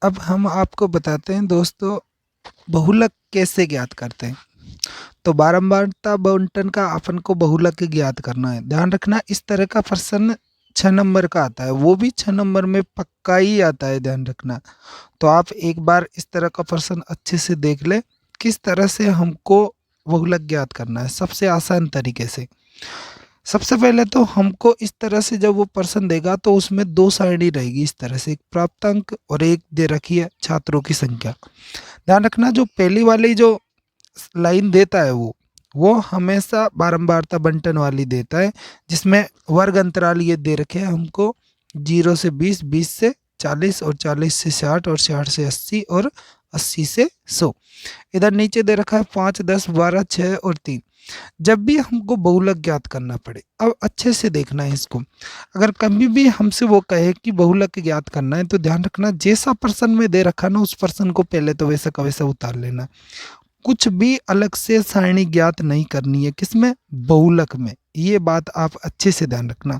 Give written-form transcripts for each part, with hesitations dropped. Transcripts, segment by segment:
अब हम आपको बताते हैं दोस्तों, बहुलक कैसे ज्ञात करते हैं। तो बारंबारता बंटन का अपन को बहुलक ज्ञात करना है। ध्यान रखना, इस तरह का प्रश्न 6 नंबर का आता है, वो भी 6 नंबर में पक्का ही आता है, ध्यान रखना। तो आप एक बार इस तरह का प्रश्न अच्छे से देख ले, किस तरह से हमको बहुलक ज्ञात करना है सबसे आसान तरीके से। सबसे पहले तो हमको इस तरह से जब वो प्रश्न देगा तो उसमें दो सारणी रहेगी इस तरह से, एक प्राप्तांक और एक दे रखी है छात्रों की संख्या। ध्यान रखना, जो पहली वाली जो लाइन देता है वो हमेशा बारंबारता बंटन वाली देता है, जिसमें वर्ग अंतराल ये दे रखे हैं हमको 0 से 20, 20 से 40 और 40 से 60 और 60 से 80 और 80 से 100। इधर नीचे दे रखा है 5, 10, 12, 6 और 3। जब भी हमको बहुलक ज्ञात करना पड़े, अब अच्छे से देखना है इसको, अगर कभी भी हमसे वो कहे कि बहुलक ज्ञात करना है तो ध्यान रखना, जैसा प्रश्न में दे रखा ना उस प्रश्न को पहले तो वैसा का वैसा उतार लेना। कुछ भी अलग से सारणी ज्ञात नहीं करनी है, किसमें? बहुलक में। ये बात आप अच्छे से ध्यान रखना।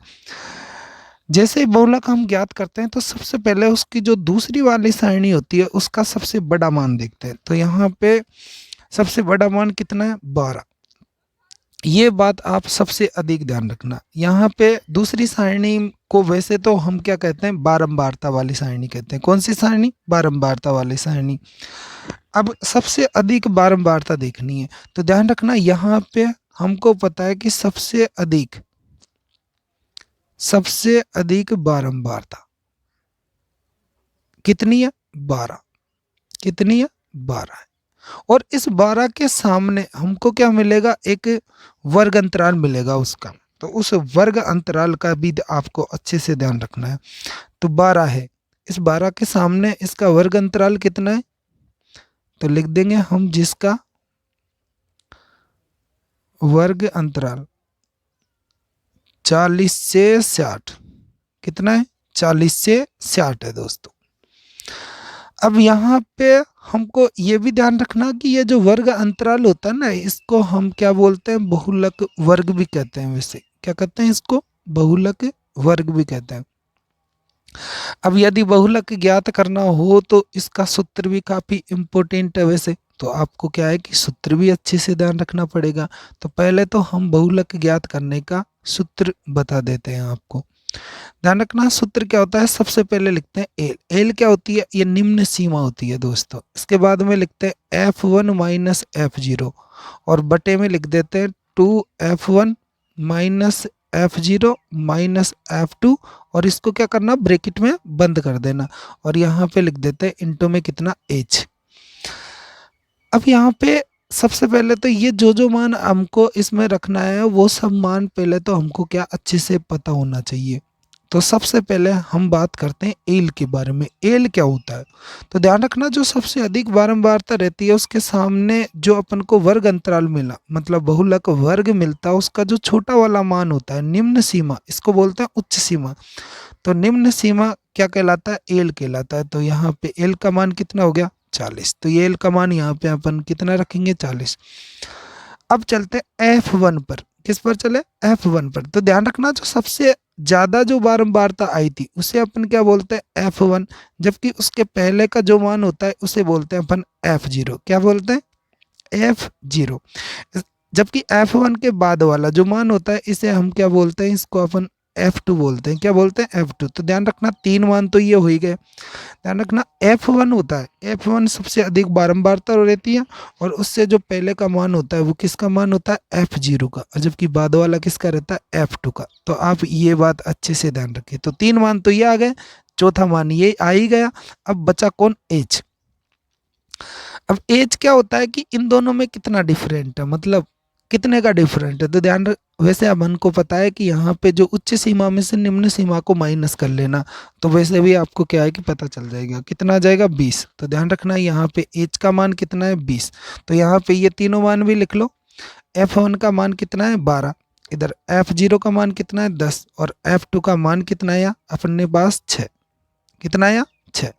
जैसे ही बहुलक हम ज्ञात करते हैं तो सबसे पहले उसकी जो दूसरी वाली सारणी होती है उसका सबसे बड़ा मान देखते हैं। तो यहाँ पे सबसे बड़ा मान कितना है? 12। ये बात आप सबसे अधिक ध्यान रखना। यहाँ पे दूसरी सारणी को वैसे तो हम क्या कहते हैं? बारंबारता वाली सारणी कहते हैं। कौन सी सारणी? बारंबारता वाली सारणी। अब सबसे अधिक बारंबारता देखनी है तो ध्यान रखना, यहाँ पे हमको पता है कि सबसे अधिक बारंबारता कितनी है? 12। कितनी है? 12 है। और इस 12 के सामने हमको क्या मिलेगा? एक वर्ग अंतराल मिलेगा उसका। तो उस वर्ग अंतराल का भी आपको अच्छे से ध्यान रखना है। तो 12 है, इस 12 के सामने इसका वर्ग अंतराल कितना है? तो लिख देंगे हम जिसका वर्ग अंतराल 40 से 60। कितना है? 40 से 60 है दोस्तों। अब यहाँ पे हमको ये भी ध्यान रखना कि ये जो वर्ग अंतराल होता है ना, इसको हम क्या बोलते हैं? बहुलक वर्ग भी कहते हैं। वैसे क्या कहते हैं इसको? बहुलक वर्ग भी कहते हैं। अब यदि बहुलक ज्ञात करना हो तो इसका सूत्र भी काफ़ी इम्पोर्टेंट है वैसे, तो आपको क्या है कि सूत्र भी अच्छे से ध्यान रखना पड़ेगा। तो पहले तो हम बहुलक ज्ञात करने का सूत्र बता देते हैं आपको। ध्यान रखना, सूत्र क्या होता है? सबसे पहले लिखते हैं एल। एल क्या होती है? ये निम्न सीमा होती है दोस्तों। इसके बाद में लिखते हैं F1 माइनस F0 और बटे में लिख देते हैं 2F1 minus F0 minus F2 और इसको क्या करना? ब्रैकेट में बंद कर देना और यहाँ पे लिख देते हैं इंटू में कितना? H। अब यहाँ पे सबसे पहले तो ये जो मान हमको इसमें रखना है वो सब मान पहले तो हमको क्या अच्छे से पता होना चाहिए। तो सबसे पहले हम बात करते हैं एल के बारे में। एल क्या होता है? तो ध्यान रखना, जो सबसे अधिक बारंबारता रहती है उसके सामने जो अपन को वर्ग अंतराल मिला, मतलब बहुलक वर्ग मिलता है, उसका जो छोटा वाला मान होता है, निम्न सीमा, इसको बोलते हैं उच्च सीमा। तो निम्न सीमा क्या कहलाता है? एल कहलाता है। तो यहाँ पे एल का मान कितना हो गया? 40। तो ये एल का मान यहाँ पे अपन कितना रखेंगे? 40। अब चलते F1 पर। किस पर चले? F1 पर। तो ध्यान रखना, जो सबसे ज्यादा जो बारंबारता आई थी उसे अपन क्या बोलते हैं? F1। जबकि उसके पहले का जो मान होता है उसे बोलते हैं अपन F0। क्या बोलते हैं? F0। जबकि F1 के बाद वाला जो मान होता है इसे हम क्या बोलते हैं? इसको अपन F2 बोलते हैं। क्या बोलते हैं? F2। तो ध्यान रखना, 3 मान तो ये हो ही गए। ध्यान रखना, F1 होता है, F1 सबसे अधिक बारंबारता रहती है और उससे जो पहले का मान होता है वो किसका मान होता है? F0 का। और जबकि बाद वाला किसका रहता है? F2 का। तो आप ये बात अच्छे से ध्यान रखिए। तो 3 मान तो ये आ गए, चौथा मान ये आ ही गया। अब बचा कौन? एज। अब एज क्या होता है कि इन दोनों में कितना डिफरेंट है, मतलब कितने का डिफरेंट है। तो ध्यान रख, वैसे अपन को पता है कि यहाँ पे जो उच्च सीमा में से निम्न सीमा को माइनस कर लेना, तो वैसे भी आपको क्या है कि पता चल जाएगा। कितना आ जाएगा? 20। तो ध्यान रखना, यहाँ पे एच का मान कितना है? 20। तो यहाँ पे ये तीनों मान भी लिख लो। F1 का मान कितना है? 12। इधर F0 का मान कितना है? 10। और F2 का मान कितना है? अपने पास 6। कितना है? 6।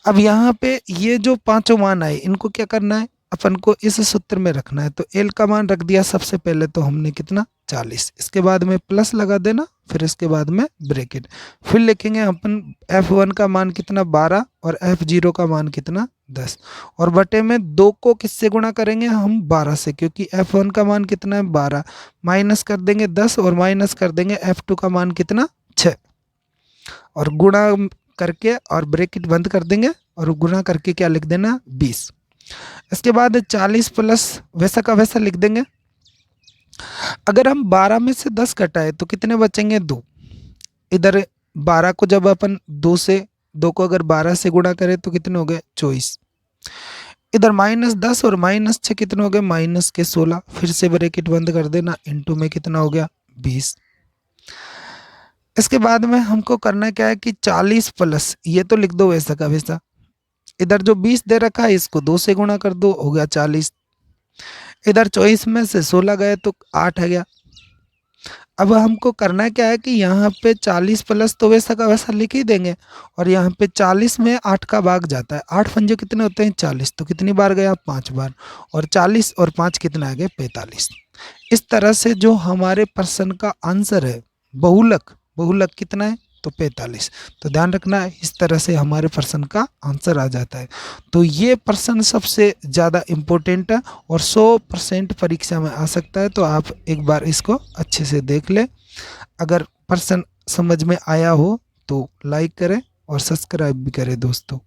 अब यहाँ पे ये जो पांचों मान आए इनको क्या करना है? अपन को इस सूत्र में रखना है। तो एल का मान रख दिया सबसे पहले तो हमने कितना? 40। इसके बाद में प्लस लगा देना, फिर इसके बाद में ब्रैकेट, फिर लिखेंगे अपन F1 का मान कितना 12 और F0 का मान कितना 10, और बटे में 2 को किससे गुणा करेंगे हम 12 से, क्योंकि F1 का मान कितना है 12, माइनस कर देंगे 10 और माइनस कर देंगे F2 का मान कितना 6, और गुणा करके और ब्रैकेट बंद कर देंगे और गुणा करके क्या लिख देना 20। इसके बाद 40 प्लस वैसा का वैसा लिख देंगे। अगर हम 12 में से 10 घटाए तो कितने बचेंगे 2। इधर 12 को जब अपन 2 को अगर 12 से गुणा करें तो कितने हो गए 24। इधर -10 और -6 कितने हो गए -16, फिर से ब्रैकेट बंद कर देना, इनटू में कितना हो गया 20। इसके बाद में हमको करना क्या है कि 40 प्लस ये तो लिख दो वैसा का वैसा, इधर जो 20 दे रखा है इसको 2 से गुणा कर दो, हो गया 40। इधर 24 में से 16 गए तो 8 आ गया। अब हमको करना क्या है कि यहाँ पे 40 प्लस तो वैसा का वैसा लिख ही देंगे, और यहाँ पे 40 में 8 का भाग जाता है, 8 पंजे कितने होते हैं 40, तो कितनी बार गया 5 बार, और 40 और 5 कितना आ गया 45। इस तरह से जो हमारे प्रश्न का आंसर है बहुलक, बहुलक कितना है तो 45। तो ध्यान रखना है, इस तरह से हमारे प्रश्न का आंसर आ जाता है। तो ये प्रश्न सबसे ज़्यादा इम्पोर्टेंट है और 100% परीक्षा में आ सकता है, तो आप एक बार इसको अच्छे से देख लें। अगर प्रश्न समझ में आया हो तो लाइक करें और सब्सक्राइब भी करें दोस्तों।